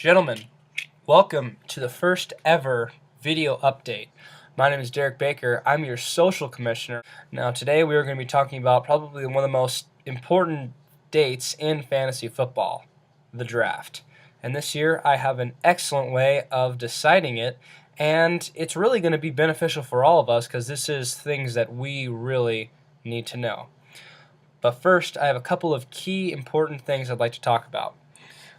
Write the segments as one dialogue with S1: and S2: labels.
S1: Gentlemen, welcome to the first ever video update. My name is Derrick Baker. I'm your social commissioner. Now today we are going to be talking about probably one of the most important dates in fantasy football, the draft. And this year I have an excellent way of deciding it, and it's really going to be beneficial for all of us because this is things that we really need to know. But first, I have a couple of key important things I'd like to talk about.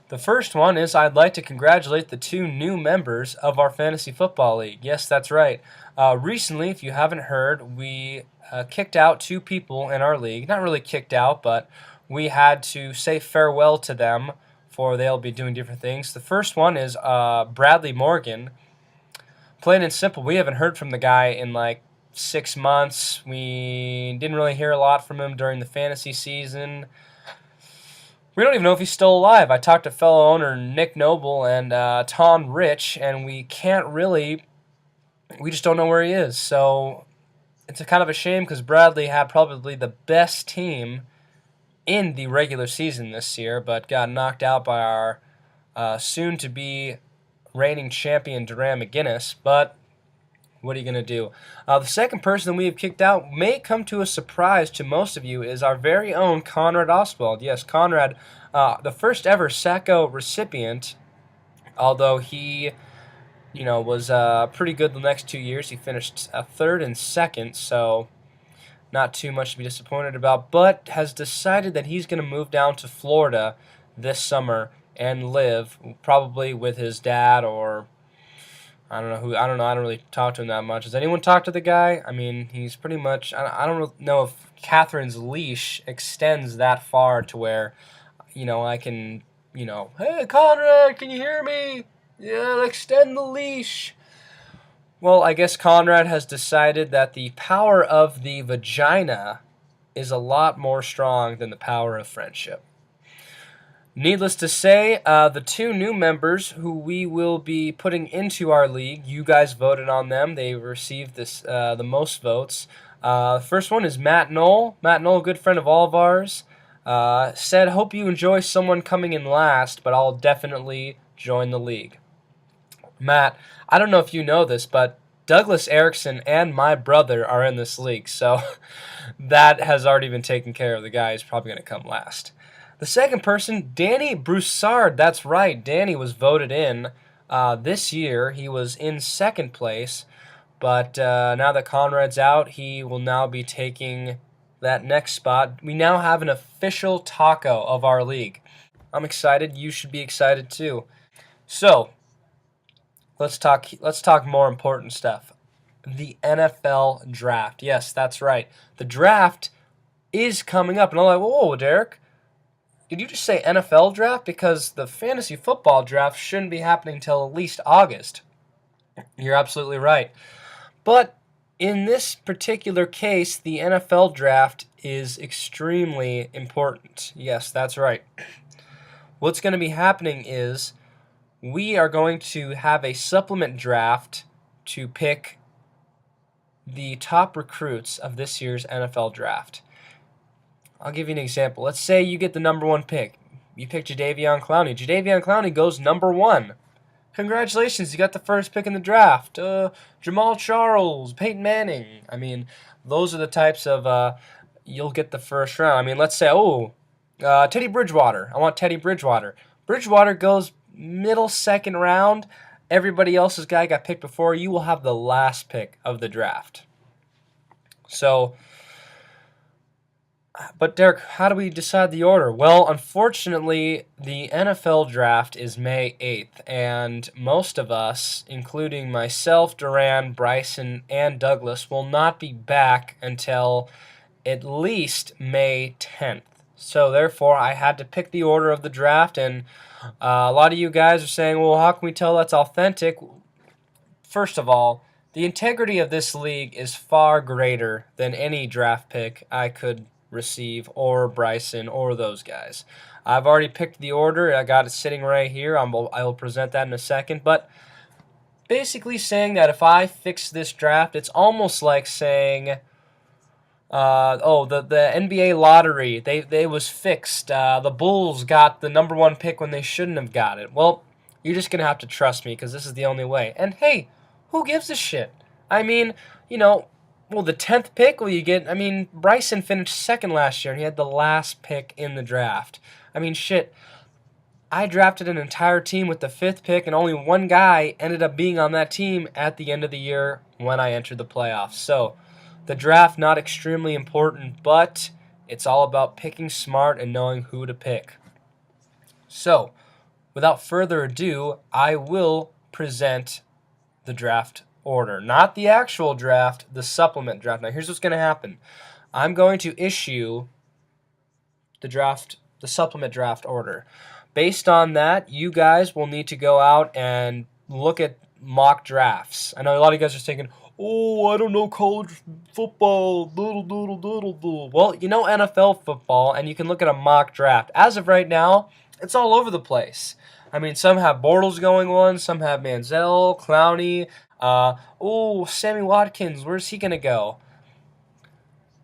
S1: The first one is I'd like to congratulate the two new members of our Fantasy Football League. Yes, that's right. Recently, if you haven't heard, we kicked out two people in our league. Not really kicked out, but we had to say farewell to them for they'll be doing different things. The first one is Bradley Morgan. Plain and simple, we haven't heard from the guy in like 6 months. We didn't really hear a lot from him during the fantasy season. We don't even know if he's still alive. I talked to fellow owner Nick Noble and Tom Rich, and we just don't know where he is. So it's a kind of a shame because Bradley had probably the best team in the regular season this year, but got knocked out by our soon-to-be reigning champion Duran McGinnis. But what are you going to do? The second person we have kicked out may come to a surprise to most of you is our very own Conrad Oswald. Yes, Conrad, the first ever Sacco recipient, although he was pretty good the next 2 years. He finished third and second, so not too much to be disappointed about, but has decided that he's going to move down to Florida this summer and live probably with his dad or I don't know. I don't really talk to him that much. Does anyone talk to the guy? I mean, he's pretty much. I don't know if Catherine's leash extends that far to where, I can, hey Conrad, can you hear me? Yeah, extend the leash. Well, I guess Conrad has decided that the power of the vagina is a lot more strong than the power of friendship. Needless to say, the two new members who we will be putting into our league, you guys voted on them. They received the most votes. First one is Matt Knoll. Matt Knoll, a good friend of all of ours, said, hope you enjoy someone coming in last, but I'll definitely join the league. Matt, I don't know if you know this, but Douglas Erickson and my brother are in this league, so that has already been taken care of. The guy is probably going to come last. The second person, Danny Broussard. That's right, Danny was voted in this year. He was in second place, but now that Conrad's out, he will now be taking that next spot. We now have an official taco of our league. I'm excited. You should be excited too. So let's talk more important stuff. The NFL draft. Yes, that's right. The draft is coming up, and I'm like, whoa, Derek. Did you just say NFL draft? Because the fantasy football draft shouldn't be happening until at least August. You're absolutely right. But in this particular case, the NFL draft is extremely important. Yes, that's right. What's going to be happening is we are going to have a supplement draft to pick the top recruits of this year's NFL draft. I'll give you an example. Let's say you get the number one pick. You pick Jadeveon Clowney. Jadeveon Clowney goes number one. Congratulations, you got the first pick in the draft. Jamal Charles, Peyton Manning. I mean, those are the types of you'll get the first round. I mean, let's say, Teddy Bridgewater. I want Teddy Bridgewater. Bridgewater goes middle second round. Everybody else's guy got picked before. You will have the last pick of the draft. So, but Derek, how do we decide the order? Well, unfortunately, the NFL draft is May 8th, and most of us, including myself, Duran, Bryson, and Douglas, will not be back until at least May 10th. So therefore, I had to pick the order of the draft, and a lot of you guys are saying, well, how can we tell that's authentic? First of all, the integrity of this league is far greater than any draft pick I could receive, or Bryson, or those guys. I've already picked the order. I got it sitting right here. I will present that in a second. But basically saying that if I fix this draft, it's almost like saying, the NBA lottery, they was fixed. The Bulls got the number one pick when they shouldn't have got it. Well, You're just going to have to trust me because this is the only way. And hey, who gives a shit? I mean, you know, well, the 10th pick, will you get? I mean, Bryson finished second last year and he had the last pick in the draft. I mean, shit. I drafted an entire team with the 5th pick, and only one guy ended up being on that team at the end of the year when I entered the playoffs. So, the draft, not extremely important, but it's all about picking smart and knowing who to pick. So, without further ado, I will present the draft order. Not the actual draft, the supplement draft. Now, here's what's going to happen. I'm going to issue the supplement draft order. Based on that, you guys will need to go out and look at mock drafts. I know a lot of you guys are thinking, oh, I don't know college football. Doodle, doodle, doodle, doodle. Well, you know NFL football, and you can look at a mock draft. As of right now, it's all over the place. I mean, some have Bortles going one, some have Manziel, Clowney. Sammy Watkins, where's he going to go?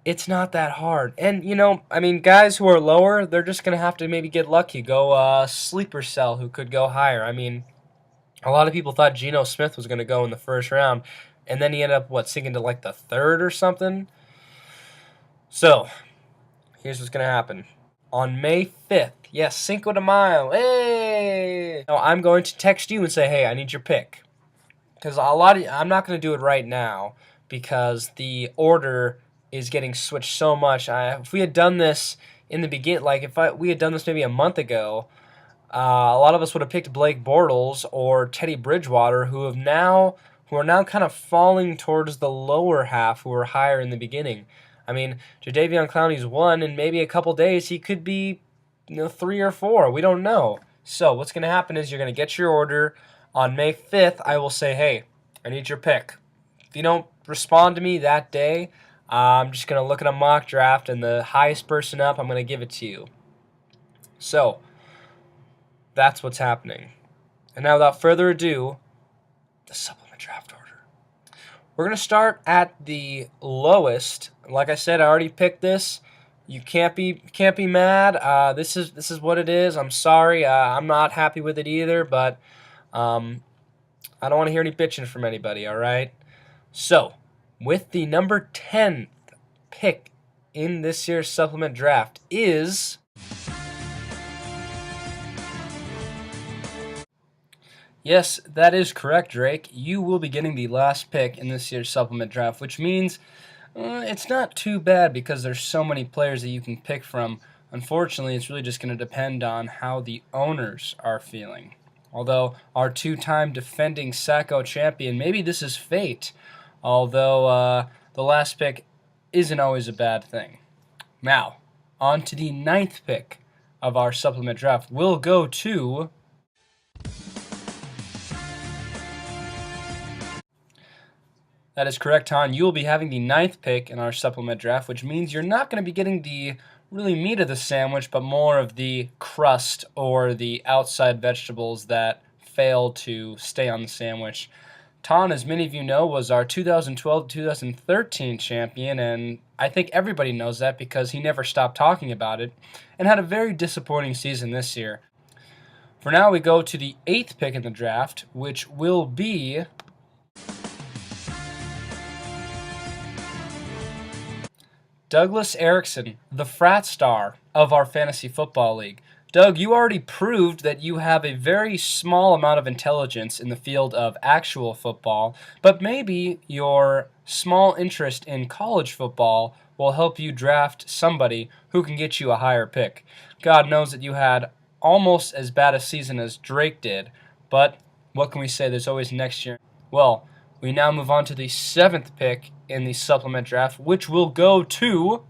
S1: It's not that hard. And, you know, I mean, guys who are lower, they're just going to have to maybe get lucky. Go sleeper cell who could go higher. I mean, a lot of people thought Geno Smith was going to go in the first round, and then he ended up, sinking to like the 3rd or something? So, here's what's going to happen. On May 5th, yes, Cinco de Mayo, hey! Now, I'm going to text you and say, hey, I need your pick. Because I'm not going to do it right now because the order is getting switched so much. If we had done this in the beginning, like if we had done this maybe a month ago, a lot of us would have picked Blake Bortles or Teddy Bridgewater, who are now kind of falling towards the lower half, who were higher in the beginning. I mean, Jadeveon Clowney's 1, and maybe a couple days he could be, 3 or 4. We don't know. So what's going to happen is you're going to get your order. On May 5th, I will say, hey, I need your pick. If you don't respond to me that day, I'm just going to look at a mock draft, and the highest person up, I'm going to give it to you. So, that's what's happening. And now, without further ado, the supplement draft order. We're going to start at the lowest. Like I said, I already picked this. You can't be mad. This is what it is. I'm sorry. I'm not happy with it either, but I don't want to hear any bitching from anybody, all right? So, with the number 10th pick in this year's supplement draft is... Yes, that is correct, Drake. You will be getting the last pick in this year's supplement draft, which means it's not too bad because there's so many players that you can pick from. Unfortunately, it's really just going to depend on how the owners are feeling. Although our 2-time defending Sacco champion, maybe this is fate. Although the last pick isn't always a bad thing. Now, on to the 9th pick of our supplement draft. We'll go to... That is correct, Han. You will be having the 9th pick in our supplement draft, which means you're not going to be getting the really meat of the sandwich, but more of the crust or the outside vegetables that fail to stay on the sandwich. Ton, as many of you know, was our 2012-2013 champion, and I think everybody knows that because he never stopped talking about it, and had a very disappointing season this year. For now, we go to the 8th pick in the draft, which will be... Douglas Erickson, the frat star of our fantasy football league. Doug, you already proved that you have a very small amount of intelligence in the field of actual football, but maybe your small interest in college football will help you draft somebody who can get you a higher pick. God knows that you had almost as bad a season as Drake did, but what can we say? There's always next year. Well, we now move on to the 7th pick in the supplement draft, which will go to...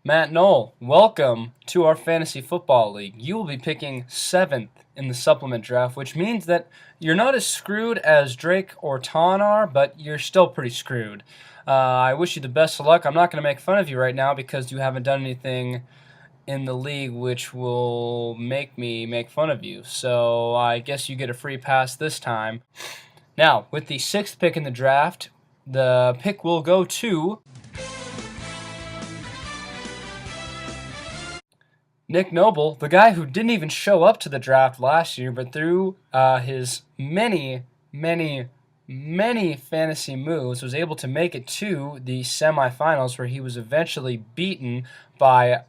S1: Matt Knoll. Welcome to our fantasy football league. You will be picking 7th in the supplement draft, which means that you're not as screwed as Drake or Ton are, but you're still pretty screwed. I wish you the best of luck. I'm not going to make fun of you right now because you haven't done anything in the league which will make me make fun of you. So I guess you get a free pass this time. Now, with the 6th pick in the draft, the pick will go to... Nick Noble, the guy who didn't even show up to the draft last year, but through his many fantasy moves, was able to make it to the semifinals, where he was eventually beaten by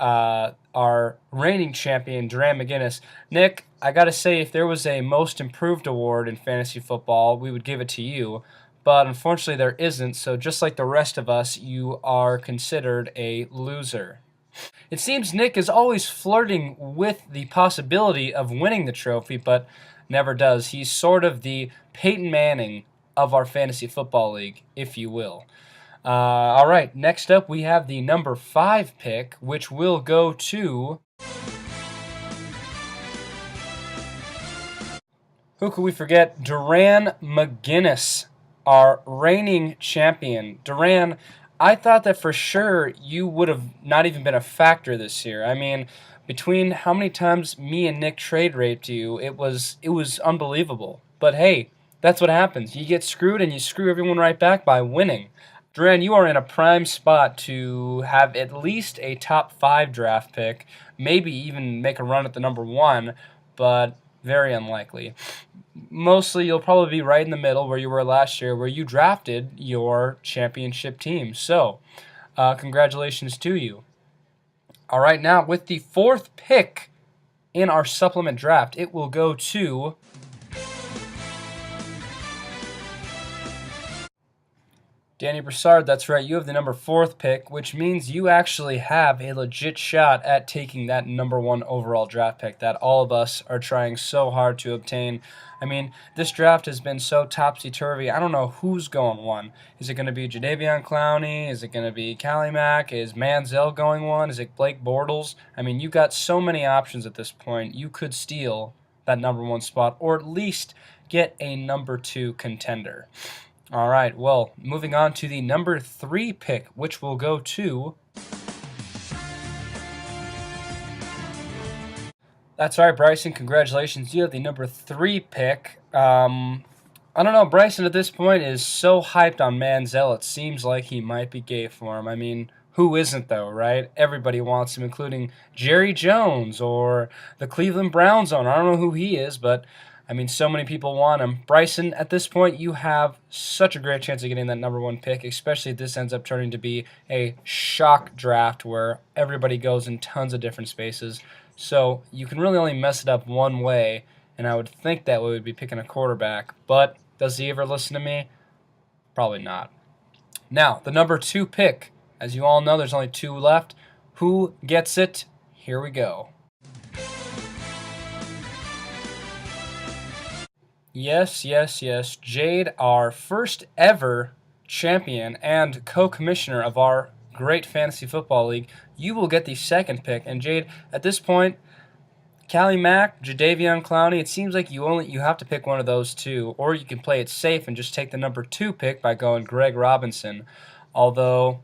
S1: our reigning champion, Duran McGinnis. Nick, I gotta say, if there was a most improved award in fantasy football, we would give it to you. But unfortunately, there isn't, so just like the rest of us, you are considered a loser. It seems Nick is always flirting with the possibility of winning the trophy, but never does. He's sort of the Peyton Manning of our fantasy football league, if you will. All right, next up we have the number 5 pick, which will go to... Who could we forget? Duran McGinnis, our reigning champion. Duran, I thought that for sure you would have not even been a factor this year. I mean, between how many times me and Nick trade raped you, it was unbelievable. But hey, that's what happens. You get screwed and you screw everyone right back by winning. Duran, you are in a prime spot to have at least a top 5 draft pick, maybe even make a run at the number 1, but very unlikely. Mostly you'll probably be right in the middle where you were last year, where you drafted your championship team. So, congratulations to you. All right, now with the 4th pick in our supplement draft, it will go to... Danny Broussard, that's right, you have the number 4th pick, which means you actually have a legit shot at taking that number 1 overall draft pick that all of us are trying so hard to obtain. I mean, this draft has been so topsy-turvy, I don't know who's going 1. Is it going to be Jadeveon Clowney? Is it going to be Callie Mack? Is Manziel going 1? Is it Blake Bortles? I mean, you got so many options at this point. You could steal that number 1 spot, or at least get a number 2 contender. All right, well, moving on to the number 3 pick, which will go to... That's right, Bryson, congratulations. You have the number 3 pick. I don't know, Bryson at this point is so hyped on Manziel, it seems like he might be gay for him. I mean, who isn't, though, right? Everybody wants him, including Jerry Jones or the Cleveland Browns owner. I don't know who he is, but... I mean, so many people want him. Bryson, at this point, you have such a great chance of getting that number 1 pick, especially if this ends up turning to be a shock draft where everybody goes in tons of different spaces. So you can really only mess it up one way, and I would think that we would be picking a quarterback. But does he ever listen to me? Probably not. Now, the number 2 pick. As you all know, there's only 2 left. Who gets it? Here we go. Yes. Jade, our first ever champion and co-commissioner of our great fantasy football league, you will get the 2nd pick. And Jade, at this point, Callie Mack, Jadeveon Clowney, it seems like you have to pick one of those 2, or you can play it safe and just take the number 2 pick by going Greg Robinson. Although,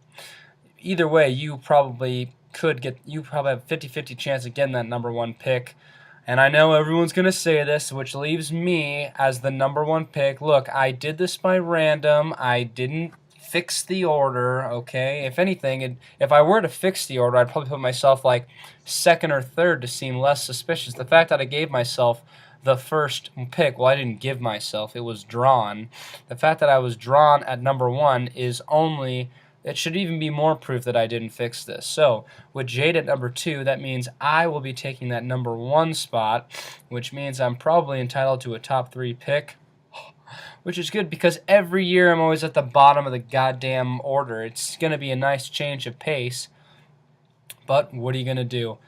S1: either way, you probably have a 50-50 chance of getting that number 1 pick. And I know everyone's going to say this, which leaves me as the number 1 pick. Look, I did this by random. I didn't fix the order, okay? If anything, if I were to fix the order, I'd probably put myself like 2nd or 3rd to seem less suspicious. The fact that I gave myself the 1st pick, well, I didn't give myself. It was drawn. The fact that I was drawn at number 1 is only... It should even be more proof that I didn't fix this. So, with Jade at number 2, that means I will be taking that number 1 spot, which means I'm probably entitled to a top 3 pick, which is good because every year I'm always at the bottom of the goddamn order. It's going to be a nice change of pace, but what are you going to do?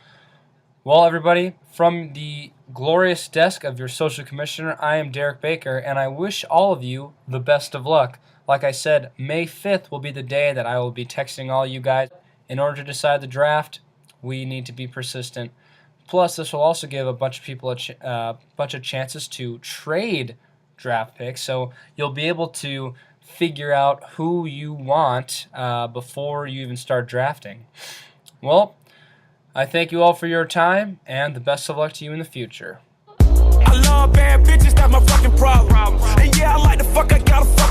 S1: Well, everybody, from the glorious desk of your social commissioner, I am Derrick Baker, and I wish all of you the best of luck. Like I said, May 5th will be the day that I will be texting all you guys. In order to decide the draft, we need to be persistent. Plus, this will also give a bunch of people a bunch of chances to trade draft picks, so you'll be able to figure out who you want before you even start drafting. Well, I thank you all for your time, and the best of luck to you in the future. I love bad bitches, that's my fucking problem. And yeah, I like the fuck, I got a fucking